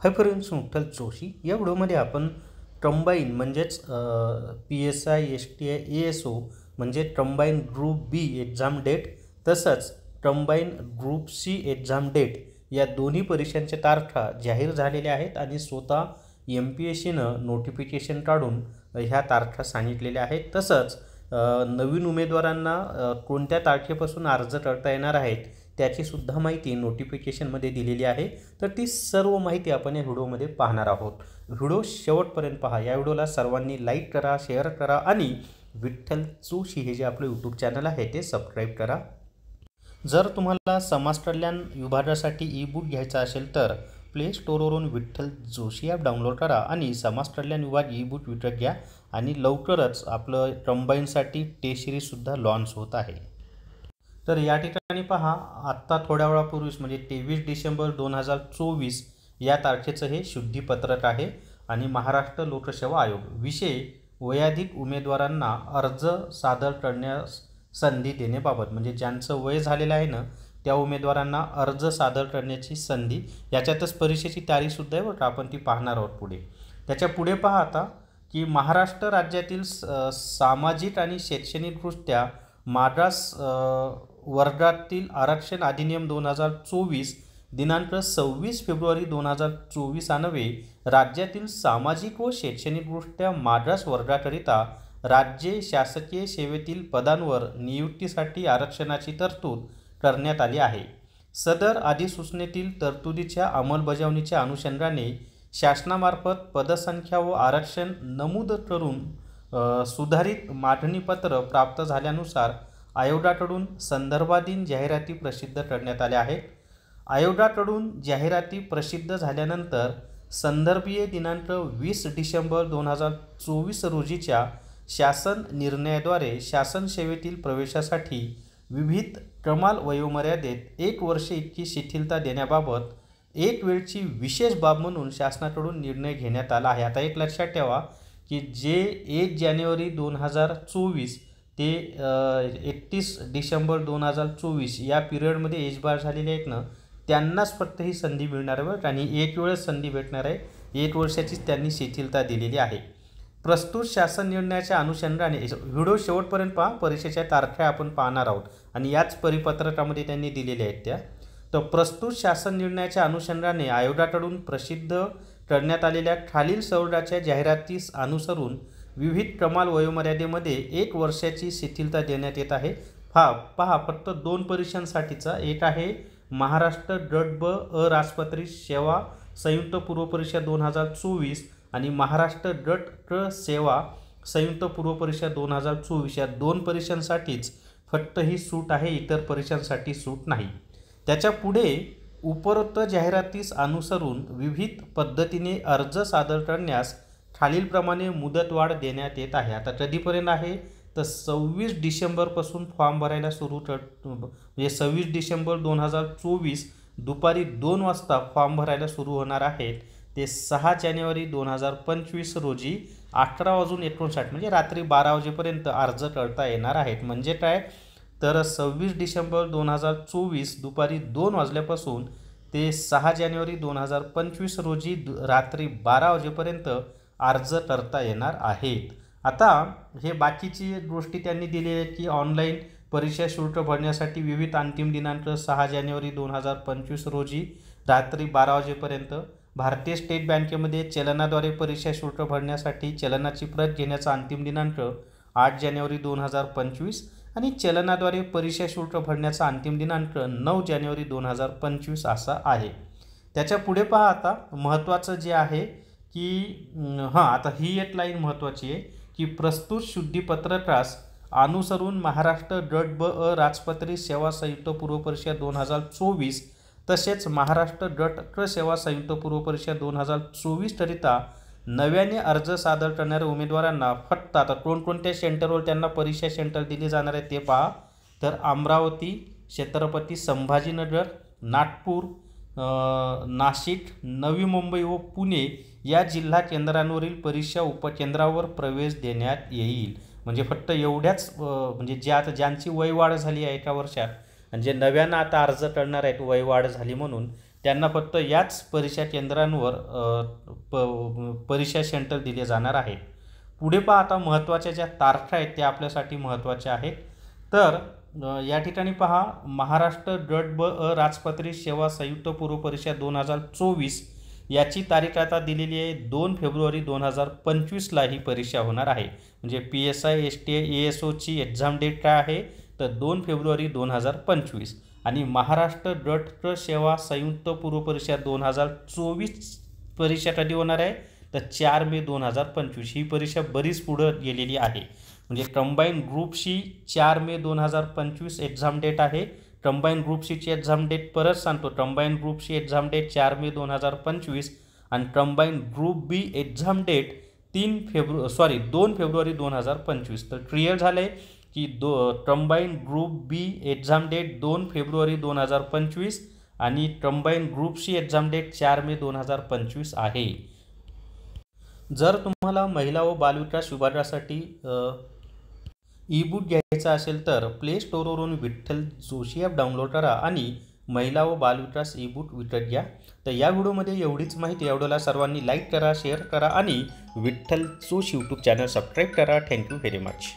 Hi friends, Vitthal Joshi या व्हिडिओमध्ये आपण कंबाईन म्हणजेच PSI STI ASO म्हणजे combine group B exam date तसंच combine group C exam date या दोन्ही परीक्षांच्या तारखा जाहीर झालेल्या आहेत आणि स्वतः MPSCनं नोटिफिकेशन काढून ह्या तारखा सांगितलेल्या आहेत। तसंच नवीन उमेदवारांना कोणत्या तारखेपासून अर्ज करता येणार आहेत त्याची सुद्धा माहिती नोटिफिकेशनमध्ये दिलेली आहे। तर ती सर्व माहिती आपण या व्हिडिओमध्ये पाहणार आहोत। व्हिडिओ शेवटपर्यंत पहा। या व्हिडिओला सर्वांनी लाईक करा, शेअर करा आणि विठ्ठल जोशी हे जे आपले यूट्यूब चॅनल आहे ते सबस्क्राईब करा। जर तुम्हाला समाज कल्याण विभागासाठी ई बुक घ्यायचा असेल तर प्ले स्टोरवरून विठ्ठल जोशी ॲप डाउनलोड करा आणि समाज कल्याण विभाग ई बुक विकत घ्या। आणि लवकरच आपलं कंबाईनसाठी टेस्ट सिरीजसुद्धा लॉन्च होत आहे। तर या ठिकाणी पहा, आत्ता थोड्या वेळापूर्वीच म्हणजे 23 डिसेंबर 2024 या तारखेचं हे शुद्धीपत्रक आहे। आणि महाराष्ट्र लोकसेवा आयोग विषय वयाधिक उमेदवारांना अर्ज सादर करण्यास संधी देण्याबाबत, म्हणजे ज्यांचं वय झालेलं आहे ना त्या उमेदवारांना अर्ज सादर करण्याची संधी, याच्यातच परीक्षेची तारीखसुद्धा आहे बरं, आपण ती पाहणार आहोत पुढे। त्याच्या पुढे पहा आता की महाराष्ट्र राज्यातील सामाजिक आणि शैक्षणिकदृष्ट्या मागास वर्गातील आरक्षण अधिनियम 2024 दिनांक 26 फेब्रुवारी 2024 अन्वये राज्यातील सामाजिक व शैक्षणिकदृष्ट्या मागास वर्गाकरिता राज्य शासकीय सेवेतील पदांवर नियुक्तीसाठी आरक्षणाची तरतूद करण्यात आली आहे। सदर अधिसूचनेतील तरतुदीच्या अंमलबजावणीच्या अनुषंगाने शासनामार्फत पदसंख्या व आरक्षण नमूद करून सुधारित मागणीपत्र प्राप्त झाल्यानुसार आयोगाकडून संदर्भाधीन जाहिराती प्रसिद्ध करण्यात आल्या आहेत। आयोगाकडून जाहिराती प्रसिद्ध झाल्यानंतर संदर्भीय दिनांक 20 डिसेंबर 2024 रोजीच्या शासन निर्णयाद्वारे शासन सेवेतील प्रवेशासाठी विविध कमाल वयोमर्यादेत 1 वर्ष इतकी शिथिलता देण्याबाबत एक वेळची विशेष बाब म्हणून शासनाकडून निर्णय घेण्यात आला आहे। आता एक लक्षात ठेवा की जे 1 जानेवारी 2024 ते 31 डिसेंबर 2024 या पिरियडमध्ये एज बार झालेले आहेत ना त्यांनाच फक्त ही संधी मिळणार आहे बरं, आणि एक वेळच संधी भेटणार आहे। 1 वर्षाचीच त्यांनी शिथिलता दिलेली आहे। प्रस्तुत शासन निर्णयाच्या अनुषंगाने व्हिडिओ शेवटपर्यंत पहा, परीक्षेच्या तारखा आपण पाहणार आहोत आणि याच परिपत्रकामध्ये त्यांनी दिलेल्या आहेत त्या। तर प्रस्तुत शासन निर्णयाच्या अनुषंगाने आयोगाकडून प्रसिद्ध करण्यात आलेल्या खालील सवलतीच्या जाहिरातीस अनुसरून विविध कमाल वयोमर्यादेमध्ये 1 वर्षाची शिथिलता देण्यात येत आहे। पहा फक्त 2 परीक्षांसाठीचा, एक आहे महाराष्ट्र गट ब अराजपत्रित सेवा संयुक्त पूर्व परीक्षा 2024 आणि महाराष्ट्र गट क सेवा संयुक्त पूर्व परीक्षा 2024 या 2 परीक्षांसाठीच फक्त ही सूट आहे, इतर परीक्षांसाठी सूट नाही। त्याच्या पुढे उपरोक्त जाहिरातीस अनुसरून विविध पद्धतीने अर्ज सादर करण्यास खालीलप्रमाणे मुदतवाढ देण्यात येत आहे। आता कधीपर्यंत आहे तर 26 डिसेंबरपासून फॉर्म भरायला सुरू म्हणजे 26 डिसेंबर 2024 दुपारी 2 वाजता फॉर्म भरायला सुरू होणार आहेत ते 6 जानेवारी 2025 रोजी 18:59 म्हणजे रात्री 12 वाजेपर्यंत अर्ज करता येणार आहेत। म्हणजे काय तर 26 डिसेंबर 2024 दुपारी 2 वाजल्यापासून ते 6 जानेवारी 2025 रोजी रात्री 12 वाजेपर्यंत अर्ज करता येणार आहेत। आता हे बाकीची गोष्टी त्यांनी दिली आहे की ऑनलाईन परीक्षा शुल्क भरण्यासाठी विविध अंतिम दिनांक 6 जानेवारी 2025 रोजी रात्री 12 वाजेपर्यंत, भारतीय स्टेट बँकेमध्ये चलनाद्वारे परीक्षा शुल्क भरण्यासाठी चलनाची प्रत घेण्याचा अंतिम दिनांक 8 जानेवारी 2025 आणि चलनाद्वारे परीक्षा शुल्क भरण्याचा अंतिम दिनांक 9 जानेवारी 2025 असा आहे। त्याच्या पुढे पहा आता महत्त्वाचं जे आहे की आता ही एक लाईन महत्त्वाची आहे की प्रस्तुत शुद्धीपत्रकास अनुसरून महाराष्ट्र गट ब अराजपत्रित सेवा संयुक्त पूर्व परीक्षा 2024 तसेच महाराष्ट्र गट क सेवा संयुक्त पूर्व परीक्षा 2024 करिता नव्याने अर्ज सादर करणाऱ्या उमेदवारांना फक्त आता कोणकोणत्या सेंटरवर त्यांना परीक्षा सेंटर दिली जाणार आहे ते पहा। तर अमरावती, छत्रपती संभाजीनगर, नागपूर, नाशिक, नवी मुंबई व पुणे या जिल्हा केंद्रांवरील परीक्षा उपकेंद्रावर प्रवेश देण्यात येईल। म्हणजे फक्त एवढ्याच म्हणजे जे आता ज्यांची वय वाढ झाली आहे 1 वर्षात आणि जे नव्यानं आता अर्ज करणार आहेत वय वाढ झाली म्हणून त्यांना फक्त याच परीक्षा केंद्रांवर परीक्षा सेंटर दिले जाणार आहेत। पुढे पहा, आता महत्त्वाच्या ज्या तारखा आहेत त्या आपल्यासाठी महत्त्वाच्या आहेत। तर या ठिकाणी पहा, महाराष्ट्र गट ब राजपत्रित सेवा संयुक्त पूर्व परीक्षा 2024 याची तारीख आता दिलेली आहे 2 फेब्रुवारी 2025ला ही परीक्षा होणार आहे। म्हणजे PSI STI ASOची एक्झाम डेट काय आहे तर 2 फेब्रुवारी 2025 आणि महाराष्ट्र गट सेवा संयुक्त पूर्व परीक्षा 2024 परीक्षा कधी होणार आहे तर 4 मे 2025। ही परीक्षा बरीच पुढे गेलेली आहे। म्हणजे combine group C 4 May 2025 exam date आहे। कंबाईन ग्रुप सीची एक्झाम डेट परत सांगतो, combine group C exam date 4 May 2025 आणि combine group B exam date 2 फेब्रुवारी 2025। तर क्लिअर झालं आहे की combine group B exam date 2 फेब्रुवारी 2025 आणि combine group C exam date 4 May 2025 आहे। जर तुम्हाला महिला व बालविकास विभागासाठी ई बुक घ्यायचा असेल तर प्ले स्टोअरवरून विठ्ठल जोशी ॲप डाउनलोड करा आणि महिला व बालविकास ई बुक विकत घ्या। तर या व्हिडिओमध्ये एवढीच माहिती। या व्हिडिओला सर्वांनी लाईक करा, शेअर करा आणि Vitthal Joshi YouTube channel subscribe करा। Thank you very much.